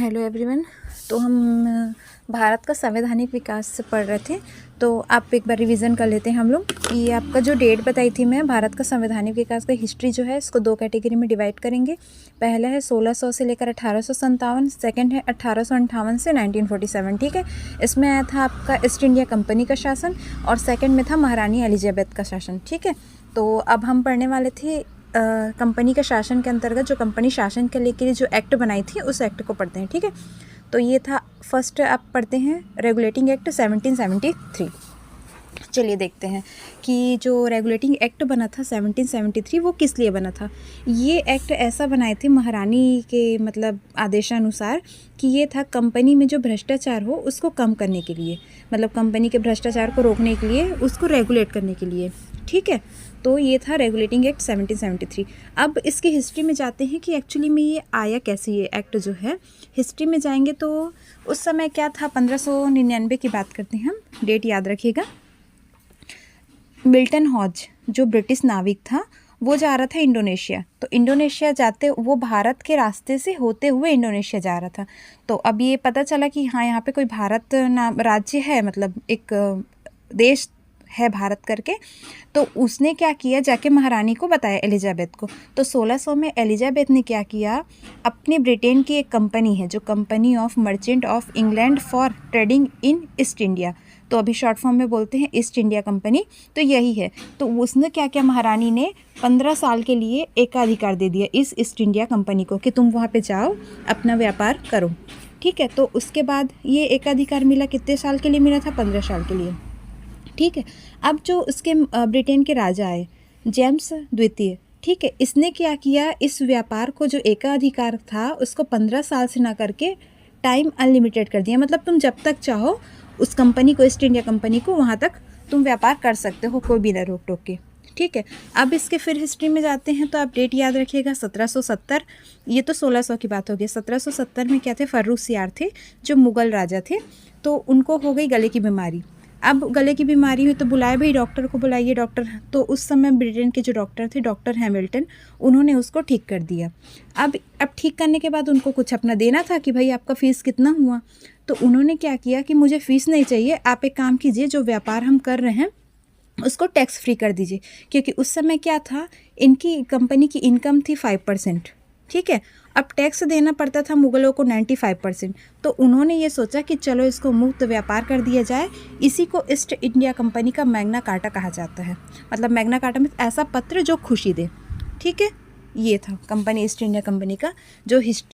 Hello everyone. तो हम भारत का संवैधानिक विकास से पढ़ रहे थे, तो आप एक बार रिवीजन कर लेते हैं हम लोग कि आपका जो डेट बताई थी मैं, भारत का संवैधानिक विकास का हिस्ट्री जो है इसको दो कैटेगरी में डिवाइड करेंगे। पहला है 1600 से लेकर 1857, सेकंड है 1858 से 1947। ठीक है, इसमें आया था आपका ईस्ट इंडिया कंपनी का शासन और सेकंड में था महारानी एलिजाबेथ का शासन। ठीक है, तो अब हम पढ़ने वाले थे कंपनी के शासन के अंतर्गत जो कंपनी शासन के लिए जो एक्ट बनाई थी उस एक्ट को पढ़ते हैं। ठीक है, तो ये था फर्स्ट, आप पढ़ते हैं रेगुलेटिंग एक्ट 1773। चलिए देखते हैं कि जो रेगुलेटिंग एक्ट बना था 1773 वो किस लिए बना था। ये एक्ट ऐसा बनाए थे महारानी के मतलब आदेशानुसार कि ये था कंपनी में जो भ्रष्टाचार हो उसको कम करने के लिए, मतलब कंपनी के भ्रष्टाचार को रोकने के लिए, उसको रेगुलेट करने के लिए। ठीक है, तो ये था रेगुलेटिंग एक्ट 1773। अब इसकी हिस्ट्री में जाते हैं कि एक्चुअली में ये आया कैसे। ये एक्ट जो है हिस्ट्री में जाएंगे तो उस समय क्या था, 1599 की बात करते हैं हम, डेट याद रखिएगा। मिल्टन हॉज जो ब्रिटिश नाविक था वो जा रहा था इंडोनेशिया, तो इंडोनेशिया जाते वो भारत के रास्ते से होते हुए इंडोनेशिया जा रहा था। तो अब ये पता चला कि हाँ यहाँ पे कोई भारत नाम राज्य है, मतलब एक देश है भारत करके। तो उसने क्या किया, जाके महारानी को बताया, एलिजाबेथ को। तो 1600 में एलिजाबेथ ने क्या किया, अपनी ब्रिटेन की एक कंपनी है जो company of merchant of England for trading in east India, तो अभी शॉर्ट फॉर्म में बोलते हैं ईस्ट इंडिया कंपनी, तो यही है। तो उसने क्या किया, महारानी ने 15 साल के लिए एकाधिकार दे दिया इस ईस्ट इंडिया कंपनी को कि तुम वहाँ पे जाओ अपना व्यापार करो। ठीक है, तो उसके बाद ये एकाधिकार मिला, कितने साल के लिए मिला था, 15 साल के लिए। ठीक है, अब जो उसके ब्रिटेन के राजा आए जेम्स द्वितीय, ठीक है, इसने क्या किया, इस व्यापार को जो एकाधिकार था उसको 15 साल से ना करके टाइम अनलिमिटेड कर दिया, मतलब तुम जब तक चाहो उस कंपनी को, ईस्ट इंडिया कंपनी को, वहाँ तक तुम व्यापार कर सकते हो, कोई भी ना रोक टोक के। ठीक है, अब इसके फिर हिस्ट्री में जाते हैं तो आप डेट याद रखिएगा 1770। ये तो 1600 की बात हो गई। 1770 में क्या थे, फर्रुखसियार थे जो मुग़ल राजा थे, तो उनको हो गई गले की बीमारी। अब गले की बीमारी हुई तो बुलाए भाई डॉक्टर को, बुलाइए डॉक्टर। तो उस समय ब्रिटेन के जो डॉक्टर थे, डॉक्टर हैमिल्टन, उन्होंने उसको ठीक कर दिया। अब ठीक करने के बाद उनको कुछ अपना देना था कि भाई आपका फ़ीस कितना हुआ। तो उन्होंने क्या किया कि मुझे फ़ीस नहीं चाहिए, आप एक काम कीजिए, जो व्यापार हम कर रहे हैं उसको टैक्स फ्री कर दीजिए, क्योंकि उस समय क्या था, इनकी कंपनी की इनकम थी 5%। ठीक है, अब टैक्स देना पड़ता था मुग़लों को 95%। तो उन्होंने ये सोचा कि चलो इसको मुक्त व्यापार कर दिया जाए। इसी को ईस्ट इंडिया कंपनी का मैग्ना कार्टा कहा जाता है, मतलब मैग्ना कार्टा में ऐसा पत्र जो खुशी दे। ठीक है, ये था कंपनी ईस्ट इंडिया कंपनी का जो